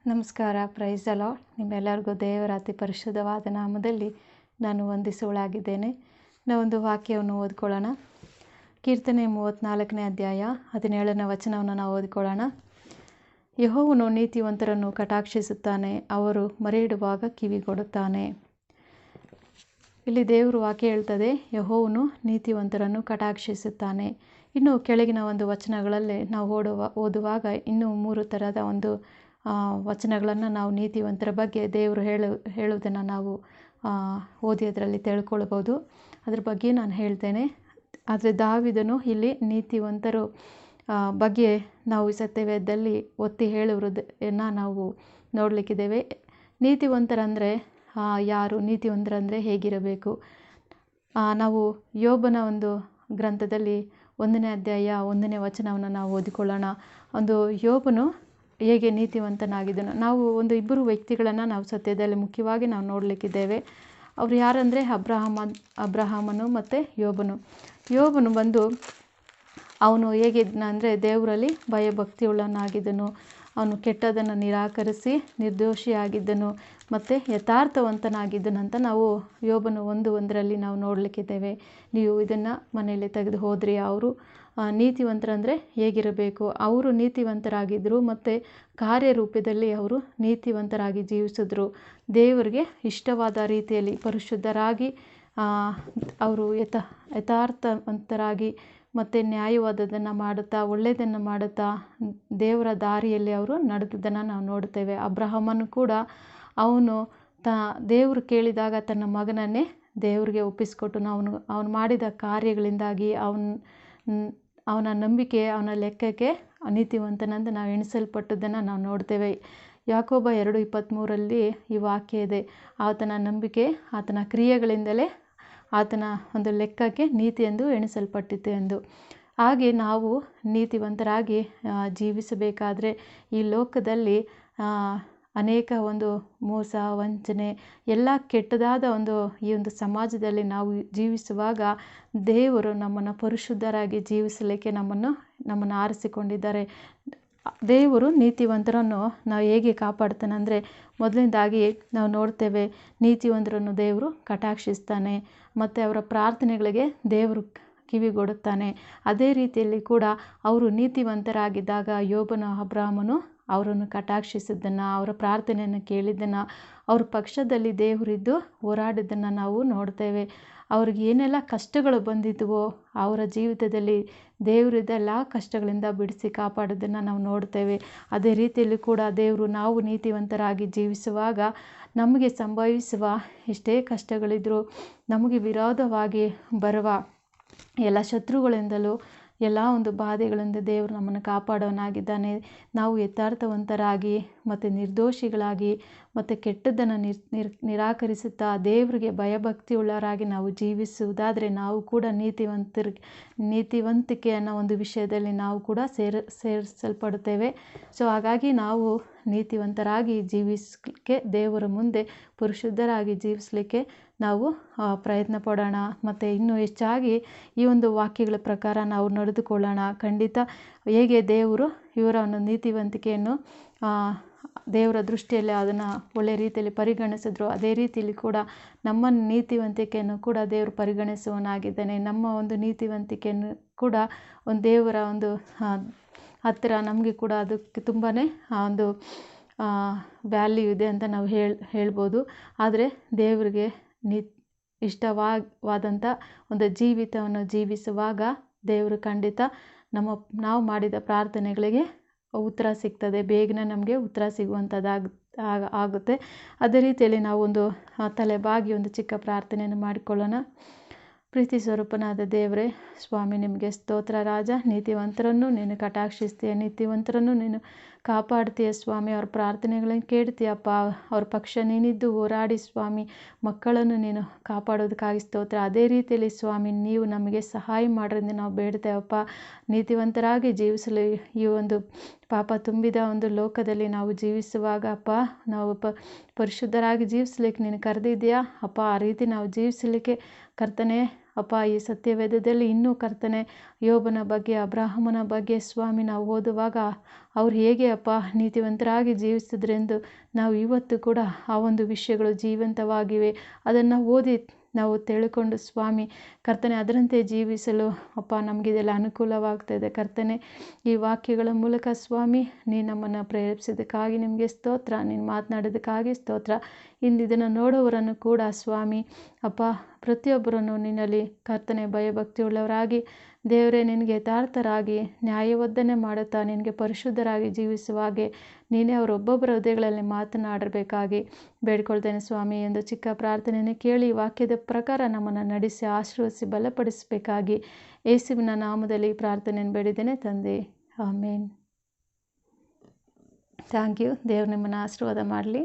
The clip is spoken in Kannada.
ನಮಸ್ಕಾರ. Praise the lord. ನಿಮ್ಮೆಲ್ಲರಿಗೂ ದೇವರ ಅತಿ ಪರಿಶುದ್ಧವಾದ ನಾಮದಲ್ಲಿ ನಾನು ವಂದಿಸುವಳಾಗಿದ್ದೇನೆ. ನಾವೊಂದು ವಾಕ್ಯವನ್ನು ಓದ್ಕೊಳ್ಳೋಣ. ಕೀರ್ತನೆ 34ನೇ ಅಧ್ಯಾಯ 17ನೇ ವಚನವನ್ನು ನಾವು ಓದ್ಕೊಳ್ಳೋಣ. ಯೆಹೋವನು ನೀತಿವಂತರನ್ನು ಕಟಾಕ್ಷಿಸುತ್ತಾನೆ, ಅವರು ಮೊರೆಯಿಡುವಾಗ ಕಿವಿಗೊಡುತ್ತಾನೆ. ಇಲ್ಲಿ ದೇವರು ವಾಕ್ಯ ಹೇಳ್ತದೆ, ಯೆಹೋವನು ನೀತಿವಂತರನ್ನು ಕಟಾಕ್ಷಿಸುತ್ತಾನೆ. ಇನ್ನು ಕೆಳಗಿನ ಒಂದು ವಚನಗಳಲ್ಲಿ ನಾವು ಓದುವಾಗ ಇನ್ನೂ 3 ಥರದ ಒಂದು ವಚನಗಳನ್ನು ನಾವು ನೀತಿವಂತರ ಬಗ್ಗೆ ದೇವರು ಹೇಳುವುದನ್ನು ನಾವು ಓದಿಯೋದ್ರಲ್ಲಿ ತಿಳ್ಕೊಳ್ಬೋದು. ಅದ್ರ ಬಗ್ಗೆ ನಾನು ಹೇಳ್ತೇನೆ. ಆದರೆ ದಾವೀದನು ಇಲ್ಲಿ ನೀತಿವಂತರು ಬಗ್ಗೆ ನಾವು ಈ ಸತ್ಯವೇದದಲ್ಲಿ ಒತ್ತಿ ಹೇಳುವುದನ್ನು ನಾವು ನೋಡಲಿಕ್ಕಿದ್ದೇವೆ. ನೀತಿವಂತರಂದರೆ ಯಾರು? ನೀತಿವಂತರಂದರೆ ಹೇಗಿರಬೇಕು? ನಾವು ಯೋಬನ ಒಂದು ಗ್ರಂಥದಲ್ಲಿ 1ನೇ ಅಧ್ಯಾಯ 1ನೇ ವಚನವನ್ನು ನಾವು ಓದಿಕೊಳ್ಳೋಣ. ಒಂದು ಯೋಬನು ಹೇಗೆ ನೀತಿವಂತನಾಗಿದ್ದನು. ನಾವು ಒಂದು ಇಬ್ಬರು ವ್ಯಕ್ತಿಗಳನ್ನು ನಾವು ಸತ್ಯದಲ್ಲಿ ಮುಖ್ಯವಾಗಿ ನಾವು ನೋಡಲಿಕ್ಕಿದ್ದೇವೆ. ಅವರು ಯಾರಂದರೆ ಅಬ್ರಹಾಮನು ಮತ್ತು ಯೋಬನು ಬಂದು ಅವನು ಹೇಗಿದ್ದನ ಅಂದರೆ ದೇವರಲ್ಲಿ ಭಯಭಕ್ತಿಯುಳ್ಳವನಾಗಿದ್ದನು. ಅವನು ಕೆಟ್ಟದನ್ನು ನಿರಾಕರಿಸಿ ನಿರ್ದೋಷಿಯಾಗಿದ್ದನು ಮತ್ತು ಯಥಾರ್ಥವಂತನಾಗಿದ್ದನಂತ ನಾವು ಯೋಬನು 1:1 ನಾವು ನೋಡಲಿಕ್ಕಿದ್ದೇವೆ. ನೀವು ಇದನ್ನು ಮನೆಯಲ್ಲಿ ತೆಗೆದು ಹೋದ್ರಿ. ಅವರು ನೀತಿವಂತರಂದರೆ ಹೇಗಿರಬೇಕು? ಅವರು ನೀತಿವಂತರಾಗಿದ್ದರು ಮತ್ತು ಕಾರ್ಯರೂಪದಲ್ಲಿ ಅವರು ನೀತಿವಂತರಾಗಿ ಜೀವಿಸಿದ್ರು. ದೇವರಿಗೆ ಇಷ್ಟವಾದ ರೀತಿಯಲ್ಲಿ ಪರಿಶುದ್ಧರಾಗಿ ಅವರು ಯಥಾರ್ಥವಂತರಾಗಿ ಮತ್ತು ನ್ಯಾಯವಾದದನ್ನು ಮಾಡುತ್ತಾ ಒಳ್ಳೆಯದನ್ನು ಮಾಡುತ್ತಾ ದೇವರ ದಾರಿಯಲ್ಲಿ ಅವರು ನಡೆದದನ್ನು ನಾವು ನೋಡ್ತೇವೆ. ಅಬ್ರಹಾಮನು ಕೂಡ ಅವನು ದೇವರು ಕೇಳಿದಾಗ ತನ್ನ ಮಗನನ್ನೇ ದೇವರಿಗೆ ಒಪ್ಪಿಸಿಕೊಟ್ಟು ಅವನು ಮಾಡಿದ ಕಾರ್ಯಗಳಿಂದಾಗಿ ಅವನ ನಂಬಿಕೆ ಅವನ ಲೆಕ್ಕಕ್ಕೆ ನೀತಿವಂತನಂದು ನಾವು ಎಣಿಸಲ್ಪಟ್ಟದ್ದನ್ನು ನಾವು ನೋಡ್ತೇವೆ. ಯಾಕೋಬ 2:23 ಈ ವಾಕ್ಯ ಇದೆ, ಆತನ ನಂಬಿಕೆ ಆತನ ಕ್ರಿಯೆಗಳಿಂದಲೇ ಆತನ ಒಂದು ಲೆಕ್ಕಕ್ಕೆ ನೀತಿ ಎಂದು ಎಣಿಸಲ್ಪಟ್ಟಿತು ಎಂದು. ಹಾಗೆ ನಾವು ನೀತಿವಂತರಾಗಿ ಜೀವಿಸಬೇಕಾದರೆ ಈ ಲೋಕದಲ್ಲಿ ಅನೇಕ ಒಂದು ಮೋಸ ವಂಚನೆ ಎಲ್ಲ ಕೆಟ್ಟದಾದ ಈ ಒಂದು ಸಮಾಜದಲ್ಲಿ ನಾವು ಜೀವಿಸುವಾಗ ದೇವರು ನಮ್ಮನ್ನು ಪರಿಶುದ್ಧರಾಗಿ ಜೀವಿಸಲಿಕ್ಕೆ ನಮ್ಮನ್ನು ಆರಿಸಿಕೊಂಡಿದ್ದಾರೆ. ದೇವರು ನೀತಿವಂತರನ್ನು ನಾವು ಹೇಗೆ ಕಾಪಾಡ್ತಾನಂದರೆ, ಮೊದಲನೇದಾಗಿ ನಾವು ನೋಡ್ತೇವೆ, ನೀತಿವಂತರನ್ನು ದೇವರು ಕಟಾಕ್ಷಿಸ್ತಾನೆ ಮತ್ತು ಅವರ ಪ್ರಾರ್ಥನೆಗಳಿಗೆ ದೇವರು ಕಿವಿಗೊಡುತ್ತಾನೆ. ಅದೇ ರೀತಿಯಲ್ಲಿ ಕೂಡ ಅವರು ನೀತಿವಂತರಾಗಿದ್ದಾಗ ಯೋಬನು ಅಬ್ರಹಾಮನು ಅವರನ್ನು ಕಟಾಕ್ಷಿಸಿದ್ದನ್ನು, ಅವರ ಪ್ರಾರ್ಥನೆಯನ್ನು ಕೇಳಿದ್ದನ್ನು, ಅವ್ರ ಪಕ್ಷದಲ್ಲಿ ದೇವರಿದ್ದು ಹೋರಾಡಿದ್ದನ್ನು ನಾವು ನೋಡ್ತೇವೆ. ಅವ್ರಿಗೆ ಏನೆಲ್ಲ ಕಷ್ಟಗಳು ಬಂದಿದ್ವೋ ಅವರ ಜೀವಿತದಲ್ಲಿ ದೇವರಿದ್ದೆಲ್ಲ ಕಷ್ಟಗಳಿಂದ ಬಿಡಿಸಿ ಕಾಪಾಡೋದನ್ನು ನಾವು ನೋಡ್ತೇವೆ. ಅದೇ ರೀತಿಯಲ್ಲಿ ಕೂಡ ದೇವರು ನಾವು ನೀತಿವಂತರಾಗಿ ಜೀವಿಸುವಾಗ ನಮಗೆ ಸಂಭವಿಸುವ ಎಷ್ಟೇ ಕಷ್ಟಗಳಿದ್ರೂ ನಮಗೆ ವಿರೋಧವಾಗಿ ಬರುವ ಎಲ್ಲ ಶತ್ರುಗಳಿಂದಲೂ ಎಲ್ಲ ಒಂದು ಬಾಧೆಗಳಿಂದ ದೇವರು ನಮ್ಮನ್ನು ಕಾಪಾಡೋನಾಗಿದ್ದಾನೆ. ನಾವು ಯಥಾರ್ಥವಂತರಾಗಿ ಮತ್ತು ನಿರ್ದೋಷಿಗಳಾಗಿ ಮತ್ತು ಕೆಟ್ಟದ್ದನ್ನು ನಿರಾಕರಿಸುತ್ತಾ ದೇವರಿಗೆ ಭಯಭಕ್ತಿಯುಳ್ಳವರಾಗಿ ನಾವು ಜೀವಿಸುವುದಾದರೆ ನಾವು ಕೂಡ ನೀತಿವಂತಿಕೆ ಅನ್ನೋ ಒಂದು ವಿಷಯದಲ್ಲಿ ನಾವು ಕೂಡ ಸೇರಿಸಲ್ಪಡುತ್ತೇವೆ. ಸೊ ಹಾಗಾಗಿ ನಾವು ನೀತಿವಂತರಾಗಿ ಜೀವಿಸಲಿಕ್ಕೆ ದೇವರ ಮುಂದೆ ಪರಿಶುದ್ಧರಾಗಿ ಜೀವಿಸಲಿಕ್ಕೆ ನಾವು ಪ್ರಯತ್ನ ಪಡೋಣ ಮತ್ತು ಇನ್ನೂ ಹೆಚ್ಚಾಗಿ ಈ ಒಂದು ವಾಕ್ಯಗಳ ಪ್ರಕಾರ ನಾವು ನಡೆದುಕೊಳ್ಳೋಣ. ಖಂಡಿತ ಹೇಗೆ ದೇವರು ಇವರ ಒಂದು ನೀತಿವಂತಿಕೆಯನ್ನು ದೇವರ ದೃಷ್ಟಿಯಲ್ಲಿ ಅದನ್ನು ಒಳ್ಳೆಯ ರೀತಿಯಲ್ಲಿ ಪರಿಗಣಿಸಿದ್ರು, ಅದೇ ರೀತಿಯಲ್ಲಿ ಕೂಡ ನಮ್ಮ ನೀತಿವಂತಿಕೆಯನ್ನು ಕೂಡ ದೇವರು ಪರಿಗಣಿಸುವನಾಗಿದ್ದಾನೆ. ನಮ್ಮ ಒಂದು ನೀತಿವಂತಿಕೆಯನ್ನು ಕೂಡ ಒಂದು ದೇವರ ಒಂದು ಹತ್ತಿರ ನಮಗೆ ಕೂಡ ಅದಕ್ಕೆ ತುಂಬಾ ಒಂದು ವ್ಯಾಲ್ಯೂ ಇದೆ ಅಂತ ನಾವು ಹೇಳ್ಬೋದು. ಆದರೆ ದೇವರಿಗೆ ಇಷ್ಟವಾದಂಥ ಒಂದು ಜೀವಿತವನ್ನು ಜೀವಿಸುವಾಗ ದೇವರು ಖಂಡಿತ ನಾವು ಮಾಡಿದ ಪ್ರಾರ್ಥನೆಗಳಿಗೆ ಉತ್ತರ ಸಿಗ್ತದೆ, ಬೇಗನೆ ನಮಗೆ ಉತ್ತರ ಆಗುತ್ತೆ. ಅದೇ ರೀತಿಯಲ್ಲಿ ನಾವು ಒಂದು ತಲೆಬಾಗಿ ಒಂದು ಚಿಕ್ಕ ಪ್ರಾರ್ಥನೆಯನ್ನು ಮಾಡಿಕೊಳ್ಳೋಣ. ಪ್ರೀತಿ ಸ್ವರೂಪನಾದ ದೇವರೇ, ಸ್ವಾಮಿ ನಿಮಗೆ ಸ್ತೋತ್ರ. ರಾಜ, ನೀತಿವಂತರನ್ನು ನೀನು ಕಟಾಕ್ಷಿಸ್ತೀಯ, ನೀತಿವಂತರನ್ನು ನೀನು ಕಾಪಾಡ್ತೀಯ ಸ್ವಾಮಿ. ಅವ್ರ ಪ್ರಾರ್ಥನೆಗಳನ್ನು ಕೇಳ್ತೀಯಪ್ಪ. ಅವ್ರ ಪಕ್ಷ ನೀನಿದ್ದು ಹೋರಾಡಿ ಸ್ವಾಮಿ ಮಕ್ಕಳನ್ನು ನೀನು ಕಾಪಾಡೋದಕ್ಕಾಗಿ ಸ್ತೋತ್ರ. ಅದೇ ರೀತಿಯಲ್ಲಿ ಸ್ವಾಮಿ ನೀವು ನಮಗೆ ಸಹಾಯ ಮಾಡೋದ್ರಿಂದ ನಾವು ಬೇಡ್ತೇವಪ್ಪ. ನೀತಿವಂತರಾಗಿ ಜೀವಿಸಲು ಈ ಒಂದು ಪಾಪ ತುಂಬಿದ ಒಂದು ಲೋಕದಲ್ಲಿ ನಾವು ಜೀವಿಸುವಾಗ ಅಪ್ಪ, ನಾವು ಪರಿಶುದ್ಧರಾಗಿ ಜೀವಿಸಲಿಕ್ಕೆ ನೀನು ಕರೆದಿದ್ದೀಯಾ ಅಪ್ಪ. ಆ ರೀತಿ ನಾವು ಜೀವಿಸಲಿಕ್ಕೆ ಕರ್ತನೇ ಅಪ್ಪ ಈ ಸತ್ಯವೇದದಲ್ಲಿ ಇನ್ನೂ ಕರ್ತನೆ ಯೋಬನ ಬಗ್ಗೆ ಅಬ್ರಾಹಮನ ಬಗ್ಗೆ ಸ್ವಾಮಿ ನಾವು ಓದುವಾಗ ಅವ್ರು ಹೇಗೆ ಅಪ್ಪ ನೀತಿವಂತರಾಗಿ ಜೀವಿಸಿದ್ರೆಂದು ನಾವು ಇವತ್ತು ಕೂಡ ಆ ಒಂದು ವಿಷಯಗಳು ಜೀವಂತವಾಗಿವೆ. ಅದನ್ನು ಓದಿ ನಾವು ತಿಳ್ಕೊಂಡು ಸ್ವಾಮಿ ಕರ್ತನೆ ಅದರಂತೆ ಜೀವಿಸಲು ಅಪ್ಪ ನಮಗಿದೆಲ್ಲ ಅನುಕೂಲವಾಗ್ತಾಯಿದೆ. ಕರ್ತನೆ ಈ ವಾಕ್ಯಗಳ ಮೂಲಕ ಸ್ವಾಮಿ ನೀನು ನಮ್ಮನ್ನು ಪ್ರೇರೇಪಿಸಿದ್ದಕ್ಕಾಗಿ ನಿಮಗೆ ಸ್ತೋತ್ರ. ನೀನು ಮಾತನಾಡೋದಕ್ಕಾಗಿ ಸ್ತೋತ್ರ. ಇಂದಿದನ್ನು ನೋಡೋವರನ್ನು ಕೂಡ ಸ್ವಾಮಿ ಅಪ್ಪ ಪ್ರತಿಯೊಬ್ಬರನ್ನು ನಿನ್ನಲ್ಲಿ ಕರ್ತನೆ ಭಯಭಕ್ತಿಯುಳ್ಳವರಾಗಿ ದೇವರೇ ನಿನಗೆ ಯಥಾರ್ಥರಾಗಿ ನ್ಯಾಯವರ್ಧನೆ ಮಾಡುತ್ತಾ ನಿನಗೆ ಪರಿಶುದ್ಧರಾಗಿ ಜೀವಿಸುವ ಹಾಗೆ ನೀನೇ ಅವರೊಬ್ಬೊಬ್ಬರ ಹೃದಯಗಳಲ್ಲಿ ಮಾತನಾಡಬೇಕಾಗಿ ಬೇಡ್ಕೊಳ್ತೇನೆ ಸ್ವಾಮಿ ಎಂದು ಚಿಕ್ಕ ಪ್ರಾರ್ಥನೆಯನ್ನು ಕೇಳಿ ವಾಕ್ಯದ ಪ್ರಕಾರ ನಮ್ಮನ್ನು ನಡೆಸಿ ಆಶೀರ್ವದಿಸಿ ಬಲಪಡಿಸಬೇಕಾಗಿ ಯೇಸುವಿನ ನಾಮದಲ್ಲಿ ಪ್ರಾರ್ಥನೆಯನ್ನು ಬೇಡಿದ್ದೇನೆ ತಂದೆ, ಆಮೇನ್. Thank you. ದೇವರು ನಿಮ್ಮನ್ನು ಆಶೀರ್ವಾದ ಮಾಡಲಿ.